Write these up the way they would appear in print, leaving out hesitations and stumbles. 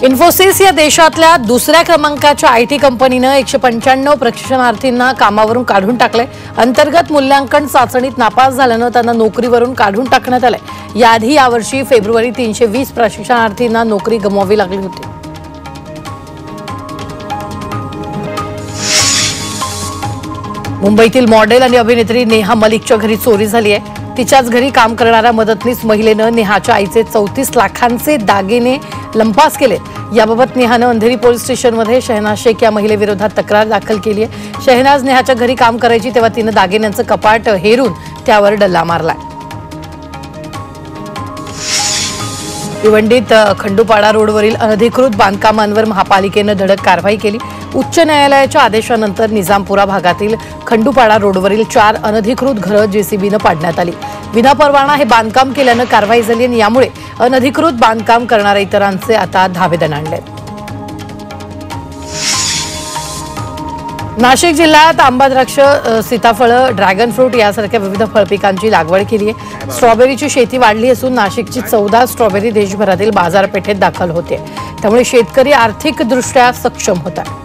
इन्फोसिस या देशातल्या दुसऱ्या क्रमांकाच्या आयटी कंपनीनं 195 प्रशिक्षणार्थींना कामावरून काढून टाकले। अंतर्गत मूल्यांकन चाचणीत नापास झाल्यानं त्यांना नोकरीवरून काढून टाकण्यात आले। याआधी यावर्षी फेब्रुवारी 320 प्रशिक्षणार्थींना नोकरी गमवावी लागली होती। मुंबईतील मॉडेल आणि अभिनेत्री नेहा मलिकच्या घरी चोरी झाली आहे। तिच्याच घरी काम करणाऱ्या मदतनीस महिलेनं नेहाच्या आईचे 34 लाखांचे दागिने लंपास केले। याबाबत नेहानं अंधेरी पोलीस स्टेशनमध्ये शहनाज शेख या महिलेविरोधात तक्रार दाखल केली आहे। शहनाज नेहाच्या घरी काम करायची तेव्हा तिनं दागिन्यांचं कपाट हेरून त्यावर डल्ला मारला। भिवंडीत खंडूपाडा रोडवरील अनधिकृत बांधकामांवर महापालिकेनं धडक कारवाई केली। उच्च न्यायालयाच्या आदेशानंतर निजामपुरा भागातील खंडूपाडा रोडवरील 4 अनधिकृत घरं जेसीबीनं पाडण्यात आली। विनापरवाना हे बांधकाम केल्यानं कारवाई झाली आणि यामुळे अनधिकृत बांधकाम करणाऱ्या इतरांचे आता धावे दणाणले। नाशिक जिल्ह्यात आंबा, द्राक्ष, सीताफळ, ड्रॅगन फ्रूट यासारख्या विविध फळपिकांची लागवड केली आहे। स्ट्रॉबेरीची शेती वाढली असून नाशिकची 14 स्ट्रॉबेरी देशभरातील बाजारपेठेत दाखल होते। त्यामुळे शेतकरी आर्थिकदृष्ट्या सक्षम होत आहे।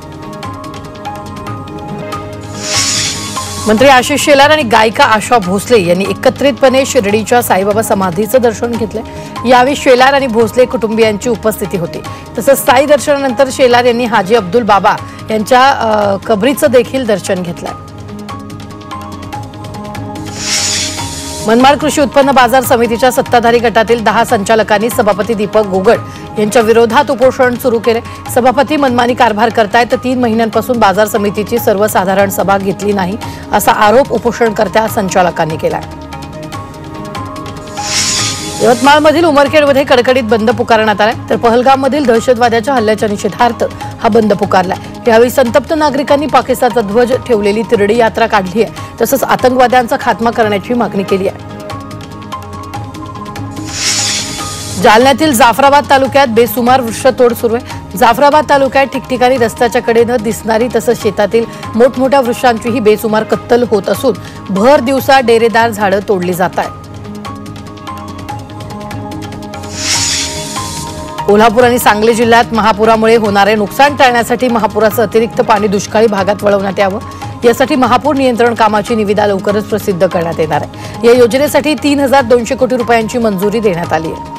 मंत्री आशिष शेलार आणि गायिका आशा भोसले यांनी एकत्रितपणे शिर्डीच्या साईबाबा समाधीचं दर्शन घेतलं। यावेळी शेलार आणि भोसले कुटुंबियांची उपस्थिती होती। तसंच साई दर्शनानंतर शेलार यांनी हाजी अब्दुल बाबा यांच्या कबरीचं देखील दर्शन घेतलं। मनमाड कृषी उत्पन्न बाजार समितीच्या सत्ताधारी गटातील 10 संचालकांनी सभापती दीपक गोगड यांच्या विरोधात उपोषण सुरू केले। सभापती मनमानी कारभार करतायत। 3 महिन्यांपासून बाजार समितीची सर्वसाधारण सभा घेतली नाही असा आरोप उपोषणकर्त्या संचालकांनी केला। यवतमाळमधील उमरखेडमध्ये कडकडीत बंद पुकारण्यात आलाय, तर पहलगाममधील दहशतवाद्याच्या हल्ल्याच्या निषेधार्थ हा बंद पुकारलाय। यावेळी संतप्त नागरिकांनी पाकिस्तानचा ध्वज ठेवलेली तिरडी यात्रा काढली आहे। तसंच आतंकवाद्यांचा खात्मा करण्याची मागणी केली आहे। जालन्यातील जाफराबाद तालुक्यात बेसुमार वृक्षतोड सुरू आहे। जाफराबाद तालुक्यात ठिकठिकाणी रस्त्याच्या कडेनं दिसणारी तसंच शेतातील मोठमोठ्या वृक्षांचीही बेसुमार कत्तल होत असून भर दिवसा डेरेदार झाडं तोडली जात आहेत। कोल्हापूर आणि सांगली जिल्ह्यात महापुरामुळे होणारे नुकसान टाळण्यासाठी महापुराचं अतिरिक्त पाणी दुष्काळी भागात वळवण्यात यावं, यासाठी महापूर नियंत्रण कामाची निविदा लवकरच प्रसिद्ध करण्यात येणार आहे। या योजनेसाठी 3200 कोटी रुपयांची मंजुरी देण्यात आली आहे।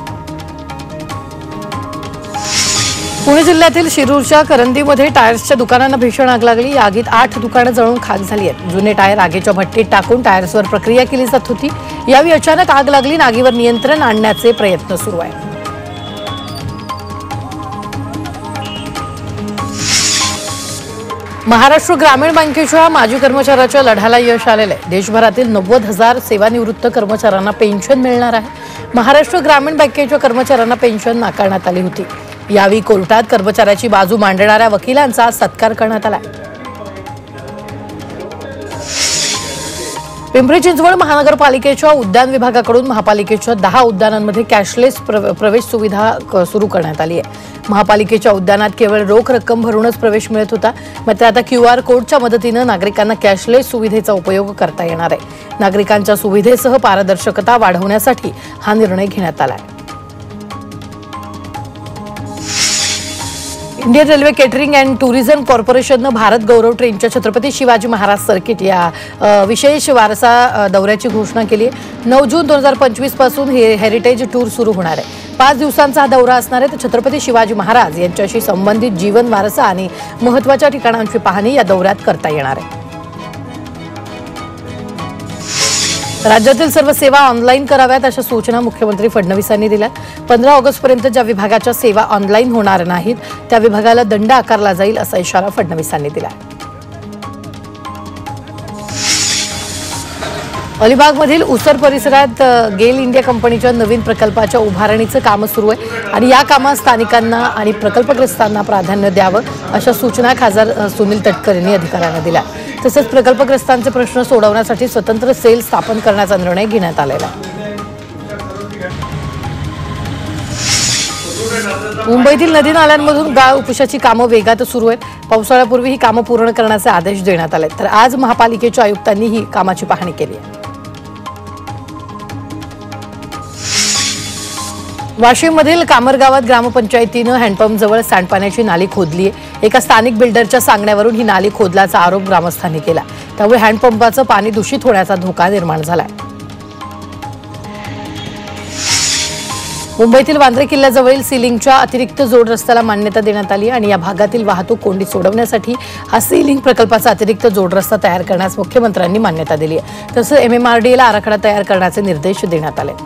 पुणे जिल्ह्यातील शिरूरच्या करंदीमध्ये टायर्सच्या दुकानांना भीषण आग लागली। या आगीत 8 दुकानं जळून खाक झाली आहेत। जुने टायर आगीच्या भट्टीत टाकून टायर्सवर प्रक्रिया केली जात होती। यावेळी अचानक आग लागली। आगीवर नियंत्रण आणण्याचे प्रयत्न सुरू आहेत। महाराष्ट्र ग्रामीण बँकेच्या माजी कर्मचाऱ्याच्या लढ्याला यश आलेलं आहे। देशभरातील 90,000 सेवानिवृत्त कर्मचाऱ्यांना पेन्शन मिळणार आहे। महाराष्ट्र ग्रामीण बँकेच्या कर्मचाऱ्यांना पेन्शन नाकारण्यात आली होती। यावेळी कोर्टात कर्मचाऱ्याची बाजू मांडणाऱ्या वकिलांचा सत्कार करण्यात आला। पिंपरी चिंचवड महानगरपालिकेच्या उद्यान विभागाकडून महापालिकेच्या 10 उद्यानांमध्ये कॅशलेस प्रवेश सुविधा सुरू करण्यात आली आहे। महापालिकेच्या उद्यानात केवळ रोख रक्कम भरूनच प्रवेश मिळत होता, मात्र आता QR कोडच्या मदतीनं नागरिकांना कॅशलेस सुविधेचा उपयोग करता येणार आहे। नागरिकांच्या सुविधेसह पारदर्शकता वाढवण्यासाठी हा निर्णय घेण्यात आला आहे। Indian railway catering and tourism कॉर्पोरेशननं Bharat गौरव ट्रेनच्या छत्रपती शिवाजी महाराज सर्किट या विशेष वारसा दौऱ्याची घोषणा केली आहे। 9 जून 2025 पासून हेरिटेज टूर सुरू होणार आहे। 5 दिवसांचा हा दौरा असणार आहे। तर छत्रपती शिवाजी महाराज यांच्याशी संबंधित जीवन वारसा आणि महत्त्वाच्या ठिकाणांची पाहणी या दौऱ्यात करता येणार आहे। राज्यातील सर्व सेवा ऑनलाईन कराव्यात अशा सूचना मुख्यमंत्री फडणवीसांनी दिल्या। 15 ऑगस्टपर्यंत ज्या विभागाच्या सेवा ऑनलाईन होणार नाहीत त्या विभागाला दंड आकारला जाईल असा इशारा फडणवीसांनी दिला। अलिबागमधील उसर परिसरात गेल इंडिया कंपनीच्या नवीन प्रकल्पाच्या उभारणीचं काम सुरू आहे आणि या कामात स्थानिकांना आणि प्रकल्पग्रस्तांना प्राधान्य द्यावं अशा सूचना खासदार सुनील तटकरे यांनी अधिकाऱ्यांना दिल्या। तसेच प्रकल्पग्रस्तांचे प्रश्न सोडवण्यासाठी स्वतंत्र सेल स्थापन करण्याचा निर्णय घेण्यात आलेला आहे। मुंबईतील नदी नाल्यांमधून गाळ उपशाची कामं वेगात सुरू आहेत। पावसाळ्यापूर्वी ही कामं पूर्ण करण्याचे आदेश देण्यात आले। तर आज महापालिकेच्या आयुक्तांनी ही कामाची पाहणी केली आहे। वाशिममधील कामरगावात ग्रामपंचायतीनं हँडपंपजवळ सांडपाण्याची नाली खोदली आहे। एका स्थानिक बिल्डरच्या सांगण्यावरून ही नाली खोदल्याचा आरोप ग्रामस्थांनी केला। त्यामुळे हँडपंपाचं पाणी दूषित होण्याचा धोका निर्माण झालाय। मुंबईतील वांद्रे किल्ल्याजवळील सीलिंगच्या अतिरिक्त जोड रस्त्याला मान्यता देण्यात आली आणि या भागातील वाहतूक कोंडी सोडवण्यासाठी हा सीलिंग प्रकल्पाचा अतिरिक्त जोड रस्ता तयार करण्यास मुख्यमंत्र्यांनी मान्यता दिली आहे। तसंच MMRDA ला आराखडा तयार करण्याचे निर्देश देण्यात आले।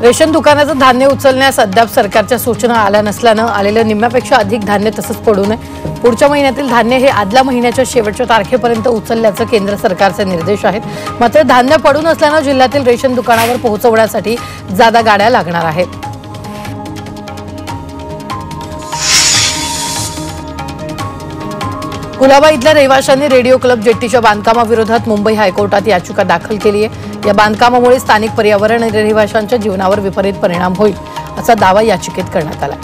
रेशन दुकानाचं धान्य उचलण्यास अद्याप सरकारच्या सूचना आल्या नसल्यानं आलेलं निम्म्यापेक्षा अधिक धान्य तसंच पडू नये। पुढच्या महिन्यातील धान्य हे आदल्या महिन्याच्या शेवटच्या तारखेपर्यंत उचलल्याचं केंद्र सरकारचे निर्देश आहेत। मात्र धान्य पडून असल्यानं जिल्ह्यातील रेशन दुकानावर पोहोचवण्यासाठी जादा गाड्या लागणार आहेत। कुलाबा इथल्या रहिवाशांनी रेडिओ क्लब जेट्टीच्या बांधकामाविरोधात मुंबई हायकोर्टात याचिका दाखल केली आहे। या बांधकामामुळे स्थानिक पर्यावरण आणि रहिवाशांच्या जीवनावर विपरीत परिणाम होईल असा दावा याचिकेत करण्यात आला।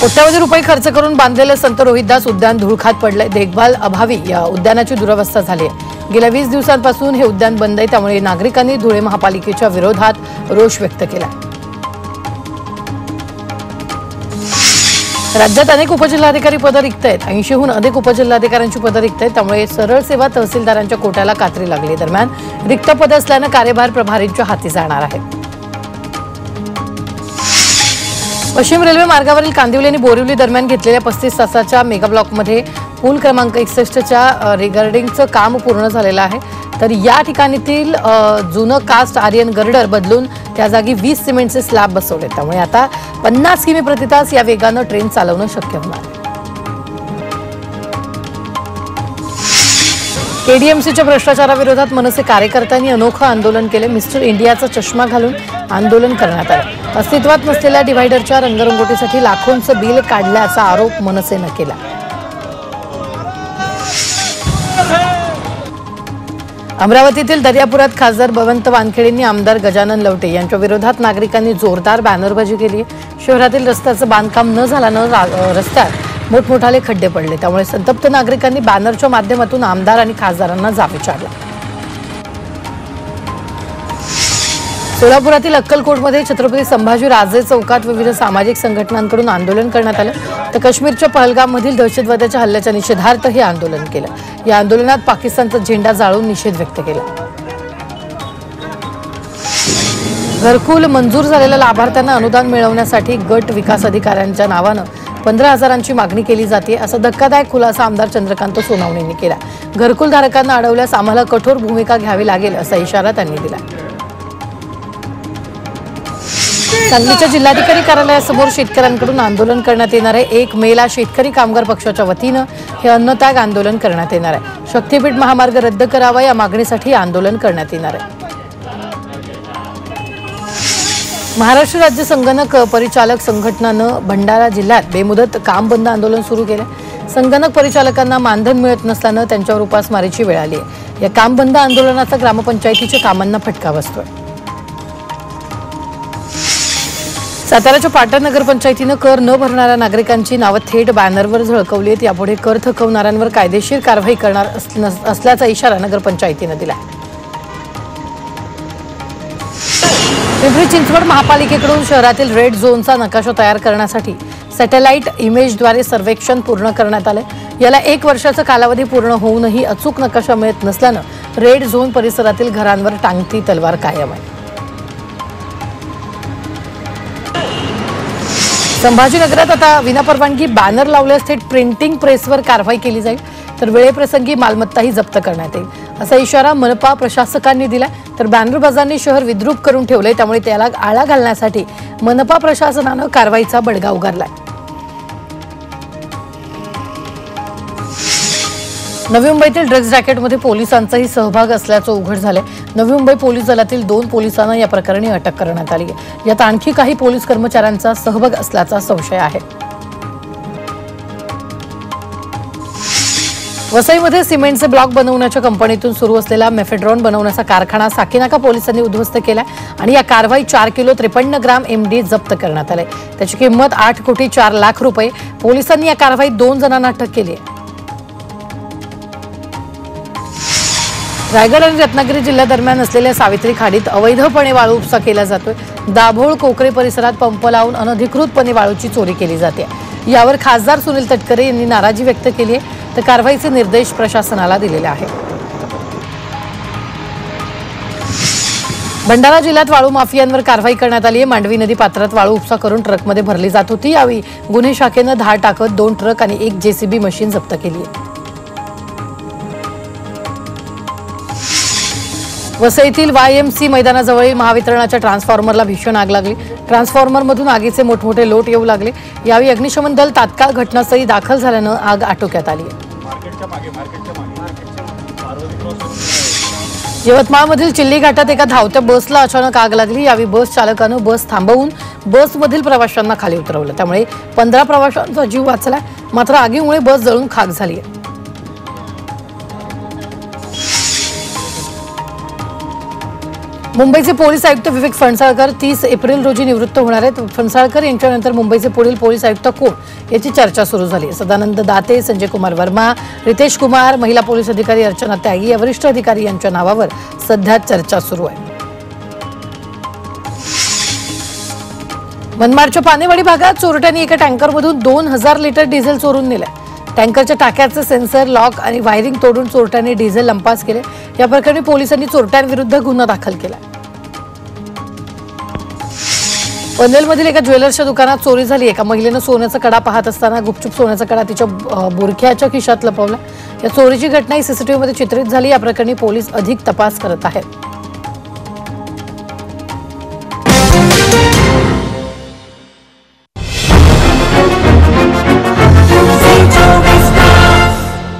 कोट्यवधी रुपये खर्च करून बांधलेलं संत रोहिदास उद्यान धूळखात पडलंय। देखभाल अभावी या उद्यानाची दुरवस्था झाली आहे। गेल्या 20 दिवसांपासून हे उद्यान बंद आहे। त्यामुळे नागरिकांनी धुळे महापालिकेच्या विरोधात रोष व्यक्त केला। राज्यात अनेक उपजिल्हाधिकारी पदं रिक्त आहेत। 80हून अधिक उपजिल्हाधिकाऱ्यांची पदं रिक्त आहेत। त्यामुळे सरळ सेवा तहसीलदारांच्या कोट्याला कात्री लागली। दरम्यान रिक्त पद असल्यानं कार्यभार प्रभारींच्या हाती जाणार आहे। पश्चिम रेल्वे मार्गावरील कांदिवली आणि बोरिवली दरम्यान घेतलेल्या 35 तासाच्या मेगा ब्लॉकमध्ये पूल क्रमांक 61च्या रिगार्डिंगचं काम पूर्ण झालेलं आहे। तर या ठिकाणीतील जुनं कास्ट आर्यन गर्डर बदलून त्या जागी 20 सिमेंटचे स्लॅब बसवले। त्यामुळे आता 50 किमी प्रति तास या वेगानं ट्रेन चालवणं शक्य होणार आहे। KDMCच्या भ्रष्टाचाराविरोधात मनसे कार्यकर्त्यांनी अनोखं आंदोलन केले। मिस्टर इंडियाचा चष्मा घालून आंदोलन करण्यात आलं। अस्तित्वात नसलेल्या डिव्हायडरच्या रंगरंगोटीसाठी लाखोंचं बिल काढल्याचा आरोप मनसेनं केला। अमरावतीतील दर्यापुरात खासदार बळवंत वानखेडेंनी आमदार गजानन लवटे यांच्या विरोधात नागरिकांनी जोरदार बॅनरबाजी केली। शहरातील रस्त्याचं बांधकाम न झाल्यानं रस्त्यात मोठमोठाले खड्डे पडले। त्यामुळे संतप्त नागरिकांनी बॅनरच्या माध्यमातून आमदार आणि खासदारांना जाब विचारला। सोलापुरातील अक्कलकोटमध्ये छत्रपती संभाजीराजे चौकात विविध सामाजिक संघटनांकडून आंदोलन करण्यात आलं। तर काश्मीरच्या पहलगाममधील दहशतवाद्याच्या हल्ल्याच्या निषेधार्थ हे आंदोलन केलं। या आंदोलनात पाकिस्तानचा झेंडा जाळून निषेध व्यक्त केला। घरकुल मंजूर झालेल्या लाभार्थ्यांना अनुदान मिळवण्यासाठी गट विकास अधिकाऱ्यांच्या नावानं 15,000ची मागणी केली जाते असा धक्कादायक खुलासा आमदार चंद्रकांत सोनवणेंनी केला। घरकुल धारकांना अडवल्यास आम्हाला कठोर भूमिका घ्यावी लागेल असा इशारा त्यांनी दिला। सांगलीच्या जिल्हाधिकारी कार्यालयासमोर शेतकऱ्यांकडून आंदोलन करण्यात येणार आहे। 1 मेला शेतकरी कामगार पक्षाच्या वतीनं हे अन्नत्याग आंदोलन करण्यात येणार आहे। शक्तीपीठ महामार्ग रद्द करावा या मागणीसाठी आंदोलन करण्यात येणार आहे। महाराष्ट्र राज्य संगणक परिचालक संघटनानं भंडारा जिल्ह्यात बेमुदत काम बंद आंदोलन सुरू केलं। संगणक परिचालकांना मानधन मिळत नसल्यानं त्यांच्यावर उपासमारीची वेळ आली आहे। या काम बंद आंदोलनाचा ग्रामपंचायतीच्या कामांना फटका बसतोय। साताऱ्याच्या पाटण नगरपंचायतीनं कर न भरणाऱ्या नागरिकांची नावं थेट बॅनरवर झळकवली आहेत। यापुढे कर थकवणाऱ्यांवर कायदेशीर कारवाई करणार असल्याचा इशारा नगरपंचायतीनं दिला। पिंपरी चिंचवड महापालिकेकडून शहरातील रेड झोनचा नकाशा तयार करण्यासाठी सॅटेलाइट इमेजद्वारे सर्वेक्षण पूर्ण करण्यात आले। याला 1 वर्षाचा कालावधी पूर्ण होऊनही अचूक नकाशा मिळत नसल्यानं रेड झोन परिसरातील घरांवर टांगती तलवार कायम आहे। संभाजीनगरात आता विनापरवानगी बॅनर लावल्यास थेट प्रिंटिंग प्रेसवर कारवाई केली जाईल। तर वेळेप्रसंगी मालमत्ताही जप्त करण्यात येईल असा इशारा मनपा प्रशासकांनी दिला। तर बॅनरबाजांनी शहर विद्रूप करून ठेवले। त्यामुळे त्याला आळा घालण्यासाठी मनपा प्रशासनानं कारवाईचा बडगा उगारलाय। नवी मुंबईतील ड्रग्ज रॅकेटमध्ये पोलिसांचाही सहभाग असल्याचं उघड झालंय। नवी मुंबई पोलीस दलातील 2 पोलिसांना या प्रकरणी अटक करण्यात आली आहे। यात आणखी काही पोलीस कर्मचाऱ्यांचा सहभाग असल्याचा संशय आहे। वसईमध्ये सिमेंटचे ब्लॉक बनवण्याच्या कंपनीतून सुरू असलेला मेफेड्रॉन बनवण्याचा कारखाना साकीनाका पोलिसांनी उद्ध्वस्त केला आणि या कारवाई 4 किलो 53 ग्राम एमडी जप्त करण्यात आले। त्याची किंमत 8 कोटी 4 लाख रुपये। पोलिसांनी या कारवाईत 2 जणांना अटक केली आहे। रायगड आणि रत्नागिरी जिल्ह्यादरम्यान असलेल्या सावित्री खाडीत अवैधपणे वाळू उपसा केला जातोय। दाभोळ कोकरे परिसरात पंप लावून अनधिकृतपणे वाळूची चोरी केली जाते। यावर खासदार सुनील तटकरे यांनी नाराजी व्यक्त केली आहे, तर कारवाईचे निर्देश प्रशासनाला दिलेले आहेत। भंडारा जिल्ह्यात वाळू माफियांवर कारवाई करण्यात आली आहे। मांडवी नदी पात्रात वाळू उपसा करून ट्रकमध्ये भरली जात होती। यावेळी गुन्हे शाखेनं धाड टाकत 2 ट्रक आणि 1 जेसीबी मशीन जप्त केली आहे। वसईतील YMC मैदानाजवळील महावितरणाच्या ट्रान्सफॉर्मरला भीषण आग लागली। ट्रान्सफॉर्मरमधून आगीचे मोठमोठे लोट येऊ लागले। यावेळी अग्निशमन दल तात्काळ घटनास्थळी दाखल झाल्यानं आग आटोक्यात आली आहे। यवतमाळमधील चिल्ली घाटात एका धावत्या बसला अचानक आग लागली। यावेळी बस चालकानं बस थांबवून बसमधील प्रवाशांना खाली उतरवलं। त्यामुळे 15 प्रवाशांचा जीव वाचला, मात्र आगीमुळे बस जळून खाक झाली आहे। मुंबईचे पोलीस आयुक्त विवेक फणसळकर 30 एप्रिल रोजी निवृत्त होणार आहेत। फणसळकर यांच्यानंतर मुंबईचे पुढील पोलीस आयुक्त कोण याची चर्चा सुरू झाली। सदानंद दाते, संजय कुमार वर्मा, रितेश कुमार, महिला पोलीस अधिकारी अर्चना त्यागी या वरिष्ठ अधिकारी यांच्या नावावर सध्या चर्चा सुरू आहे। मनमाडच्या पानेवाडी भागात चोरट्यांनी एका टँकरमधून 2000 लिटर डिझेल चोरून नेले। टँकरच्या टाक्याचे सेन्सर, लॉक आणि वायरिंग तोडून चोरट्यांनी डिझेल लंपास केले। या प्रकरणी पोलिसांनी चोरट्यांविरुद्ध गुन्हा दाखल केला। पनवेलमधील एका ज्वेलर्सच्या दुकानात चोरी झाली। एका महिलेनं सोन्याचा कडा पाहत असताना गुपचूप सोन्याचा कडा तिच्या बुरख्याच्या खिशात लपवला। या चोरीची घटना सीसीटीव्हीमध्ये चित्रित झाली। या प्रकरणी पोलीस अधिक तपास करत आहेत।